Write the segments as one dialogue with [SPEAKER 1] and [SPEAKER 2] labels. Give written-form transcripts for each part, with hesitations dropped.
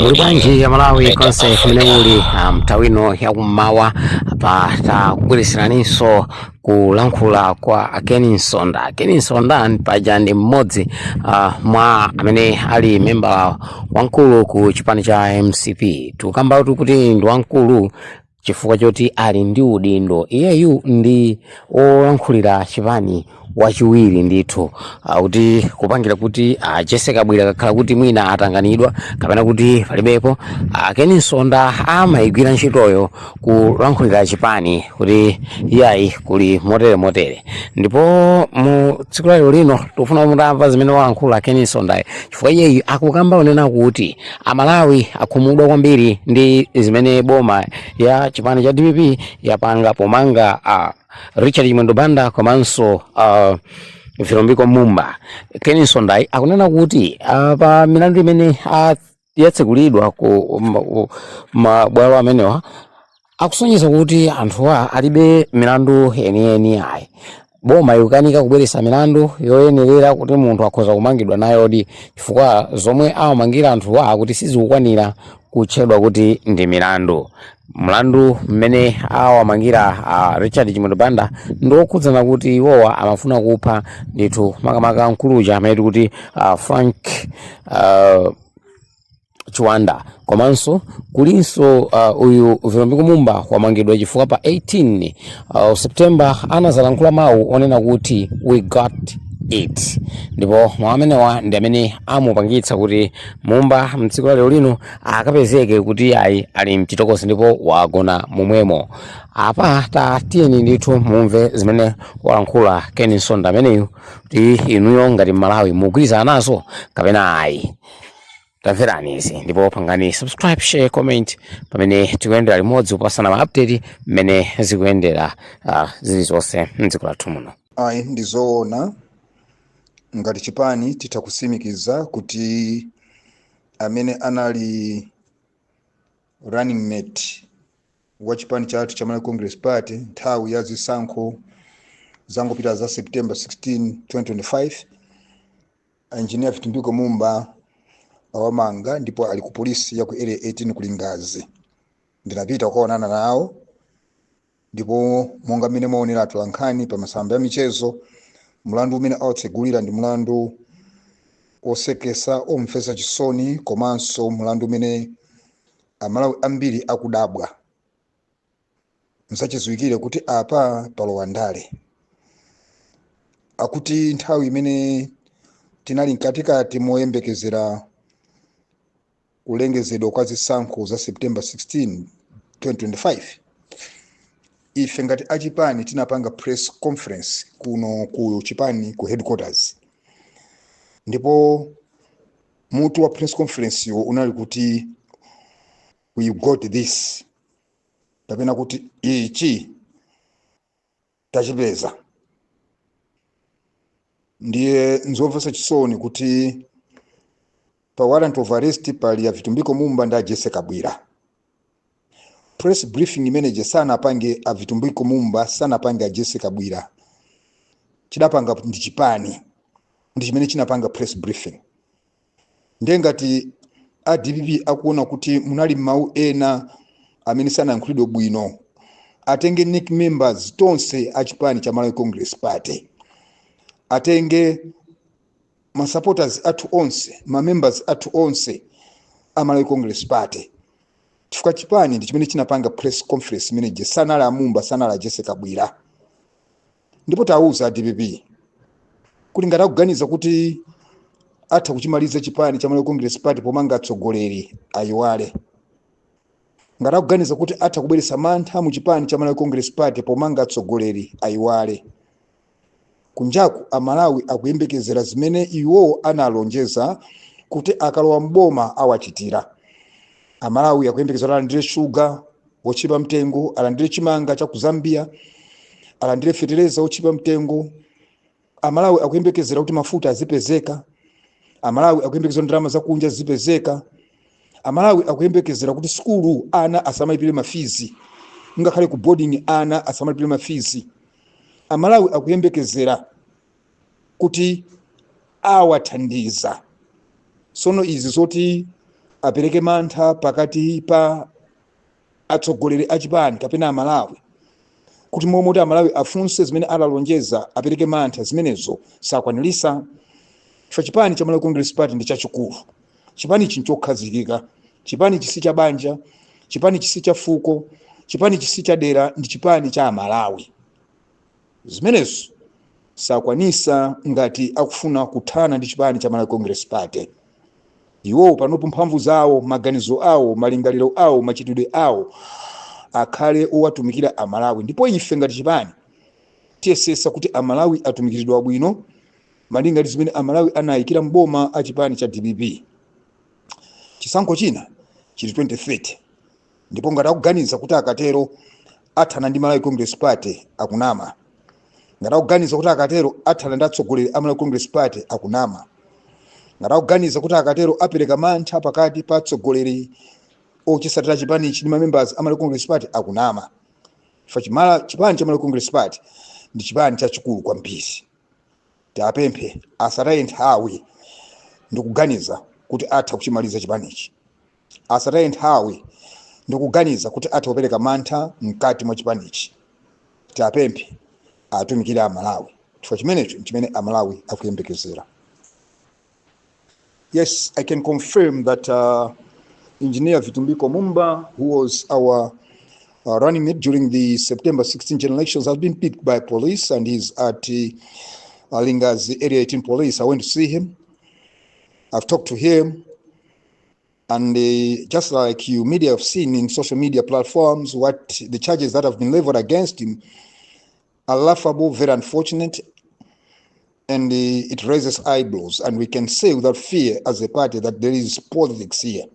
[SPEAKER 1] Mulibwanji Amalawi konse kumene muli mtawino ya kummawa pa takubwereseraninso kulankhula kwa Nsonda. Nsonda paja ndi mmodzi mwa amene ali memba wankulu ku chipani cha MCP. Tukamba kuti ndi wankulu chifukwa choti ali ndi udindo. Iyeyu ndi olankhulira chipani wachiwiri ndithu kuti kupangira kuti Jessica Bwira kakhala kuti mwina atanganidwa kapena kuti palibepo Nsonda amayigwira ntchitoyo kulankhulira chipani kuti iyayi kuli motere ndipo mu tsiku la lino tikufuna mutamva zimene walankhula Nsonda chifukwa iyeyu akukamba onena kuti Amalawi akhumudwa kwambiri ndi zimene boma ya chipani cha DPP yapanga pomanga Richard Chimwendo Banda komanso Vilombiko Mumba. Nsonda akunena kuti pa milandu imene yatsekulidwa ku mabwalo amenewa akusonyeza kuti anthuwa alibe milandu enieni ayi. Boma ikukanika kubweresa milandu yoyenerera kuti munthu akhoza kumangidwa nayodi chifukwa zomwe amamangira anthuwa kuti sizikukwanira kutchedwa kuti ndi milandu. Mlandu mmene awamangira Richard Chimwendo Banda ndokhudzana kuti iwowa amafuna kupha ndithu makamaka mkuluja amene kuti Frank Chiwanda komanso kulinso uyu Vilombiko Mumba wamangidwa chifukwa pa 18 September anazalankhula mawu onena kuti we got it. Ndipo mwamenewa ndi amene amupangitsa kuti Mumba mtsiku la lero lino akapezeke kuti ali mchitokosi ndipo wagona momwemo. Apa tiyeni ndithu mumve zimene walankhula Nsonda ameneyu kuti inuyo ngati Malawi mugwirizana nazo kapena ayi. Tamverani izi ndipo pangani subscribe, share, comment pamene tikuyendera limodzi kupasana ma update mmene zikuyendera zilizonse mdziko lathu muno.
[SPEAKER 2] Ndizoona ngati chipani titakusimikiza kuti amene anali running mate wa chipani chathu cha Malawi Congress Party nthawi ya zisankho zangopita za September 16, 2025 engineer Vilombiko Mumba awamanga ndipo ali ku polisi ya ku area 18 kulingazi. Ndinapita kuonana nawo ndipo monga mmene maonera atulankhani pa masamba ya michezo mlandu umene awatsegulira ndi mlandu osekesa omfesa chisoni komanso mlandu umene Amalawi ambiri akudabwa. Msachiziwikire kuti apa palowa ndale. Akuti nthawi imene tinali mkatikati moyembekezera kulengezedwa kwa zisankho za September 16, 2025 ife ngati achipani tinapanga press conference kuno ku chipani ku headquarters. Ndipo mutu wa press conference yo unali kuti we got this. Tapena kuti ichi tachipeza. Ndiye nzomvesa chisoni kuti pa warrant of arrest pali ya Vilombiko Mumba nda Jessica Bwira. Press briefing manager sana pange a Vilombiko Mumba sana pange a Jessica Bwira. Chidapanga ndi chipani. Ndi chimene chinapanga press briefing. Ndengati a DPP akuona kuti munali mawu ena amene sana include bwino. Atenge nick members tonse a chipani cha Malawi Congress Party. Atenge ma supporters atu onse, ma members atu onse a Malawi Congress Party. Chifukwa chipani ndi chimene chinapanga press conference manager sana la Mumba sana la Jessica Bwira. Ndipo tauza DPP kuti ngati akuganiza kuti atha kuchimaliza chipani cha Malawi Congress Party pomanga atsogoleri ayiwale. Ngati akuganiza kuti atha kubweretsa mantha mu chipani cha Malawi Congress Party pomanga atsogoleri ayiwale. Kunjaku Amalawi akuyembekezera zimene iwo analonjeza kuti akalowa mboma awachitira. Amalawi akuyembekezera alandire sugar wochipa mtengo, alandire chimanga cha ku Zambia, alandire fertilizer wochipa mtengo. Amalawi akuyembekezera kuti mafuta azipezeka. Amalawi akuyembekezera ndalama za kunja zipezeka. Amalawi akuyembekezera kuti skulu ana asamalipire mafizi. Ngakhale ku boarding ana asamalipire mafizi. Amalawi akuyembekezera kuti awathandiza sono izi zoti apereke mantha pakati pa atsogoleri a chipani kapena Amalawi, kuti momwe Amalawi afunse zimene analonjeza apereke mantha zimenezo sakwanilisa. Chifukwa chipani cha Malawi Congress Party ndi chachikulu, chipani ichi nchokhazikika, chipani chisi cha banja, chipani chisi cha fuko, chipani chisi cha dera, ndi chipani cha Amalawi. Zimenezo sakwanisa ngati akufuna kuthana ndi chipani cha Malawi Congress Party. Iwo panopo mphamvu zawo, maganizo awo, malingaliro awo, machitidwe awo akhale owatumikira Amalawi. Ndipo ife ngati chipani tiyesesa kuti Amalawi atumikiridwa bwino malinga ndi zimene Amalawi anayikira mboma a chipani cha DPP. Chisankho china chili 2030, ndipo ngati akuganiza kuti akatero athana ndi Malawi Congress Party akunama. Ngati akuganiza kuti akatero athana ndi atsogoleri a Malawi Congress Party akunama. Ngati akuganiza kuti akatero apereka mantha pakati pa atsogoleri ochisatira chipani ichi ndi mamembers a Malawi Congress Party akunama. Chifukwa chipani cha Malawi Congress Party ndi chipani chachikulu kwambiri. Tapemphe asataye nthawi ndikuganiza kuti atha kuchimaliza chipani ichi. Asataye nthawi ndikuganiza kuti atha kupereka mantha mkati mwa chipani ichi. Tapemphe atumikire Amalawi. Chifukwa chimenecho chimene Amalawi akuyembekezera. Yes, I can confirm that Engineer Vitumbiko Mumba, who was our running mate during the September 16 general elections, has been picked by police and is at Linga's Area 18 police. I went to see him. I've talked to him. And just like you media have seen in social media platforms, what the charges that have been leveled against him are laughable, very unfortunate, and it raises eyebrows. And we can say without fear as a party that there is politics here.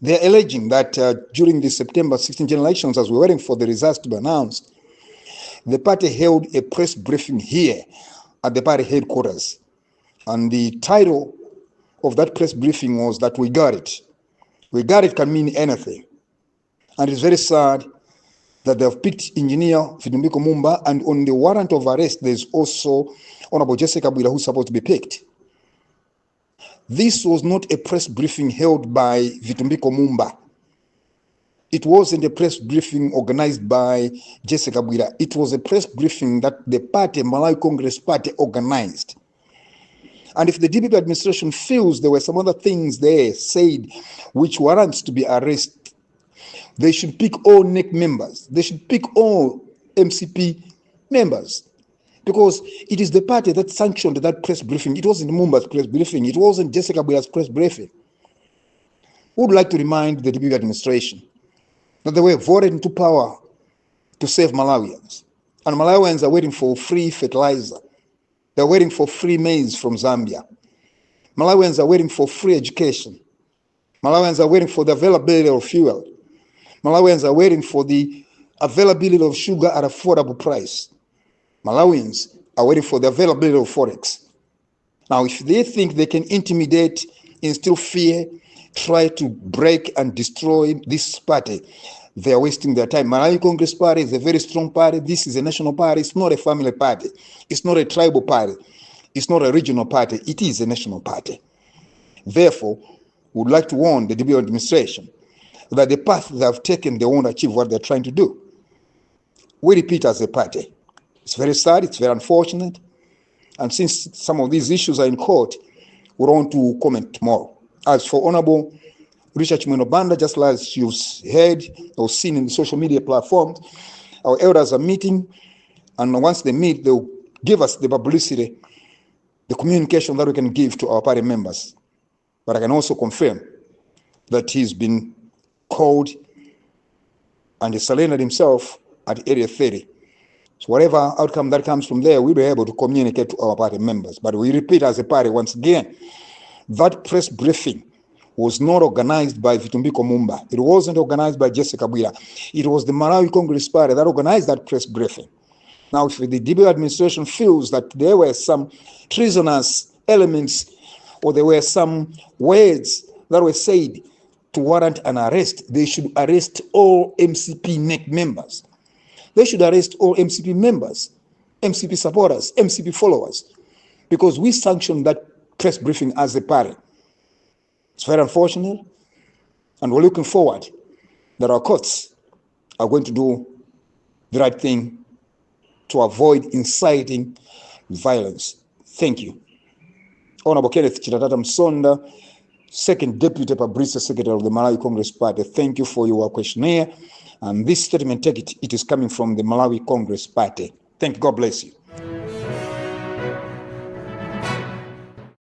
[SPEAKER 2] They are alleging that during the September 16 general elections, as we're waiting for the results to be announced, the party held a press briefing here at the party headquarters. And the title of that press briefing was that we got it. We got it can mean anything. And it's very sad that they have picked Engineer Vitumbiko Mumba, and on the warrant of arrest, there's also Honorable Jessica Bwira, who's supposed to be picked. This was not a press briefing held by Vitumbiko Mumba. It wasn't a press briefing organized by Jessica Bwira. It was a press briefing that the party, Malawi Congress Party, organized. And if the DPP administration feels there were some other things there said which warrants to be arrested, they should pick all NEC members. They should pick all MCP members. Because it is the party that sanctioned that press briefing. It wasn't Mumba's press briefing. It wasn't Jessica Bwira's press briefing. We would like to remind the DPP administration that they were voted into power to save Malawians. And Malawians are waiting for free fertilizer. They're waiting for free maize from Zambia. Malawians are waiting for free education. Malawians are waiting for the availability of fuel. Malawians are waiting for the availability of sugar at affordable price. Malawians are waiting for the availability of forex. Now, if they think they can intimidate, instill fear, try to break and destroy this party, they are wasting their time. Malawi Congress Party is a very strong party. This is a national party. It's not a family party. It's not a tribal party. It's not a regional party. It is a national party. Therefore, we would like to warn the DPP administration that the path they have taken, they won't achieve what they're trying to do. We repeat as a party. It's very sad. It's very unfortunate. And since some of these issues are in court, we don't want to comment tomorrow. As for Honorable Richard Chimwendo Banda, just as you've heard or seen in the social media platforms, our elders are meeting, and once they meet, they'll give us the publicity, the communication that we can give to our party members. But I can also confirm that he's been called and he surrendered himself at Area 30. So whatever outcome that comes from there, we'll be able to communicate to our party members. But we repeat as a party once again, that press briefing was not organized by Vitumbiko Mumba. It wasn't organized by Jessica Bwira. It was the Malawi Congress Party that organized that press briefing. Now, if the DPP administration feels that there were some treasonous elements or there were some words that were said to warrant an arrest, they should arrest all MCP NEC members. They should arrest all MCP members, MCP supporters, MCP followers, because we sanctioned that press briefing as a party. It's very unfortunate, and we're looking forward that our courts are going to do the right thing to avoid inciting violence. Thank you. Honorable Kenneth Chitatata Nsonda, Second Deputy Publicity Secretary of the Malawi Congress Party, thank you for your questionnaire. And this statement, take it, it is coming from the Malawi Congress Party. Thank you. God bless you.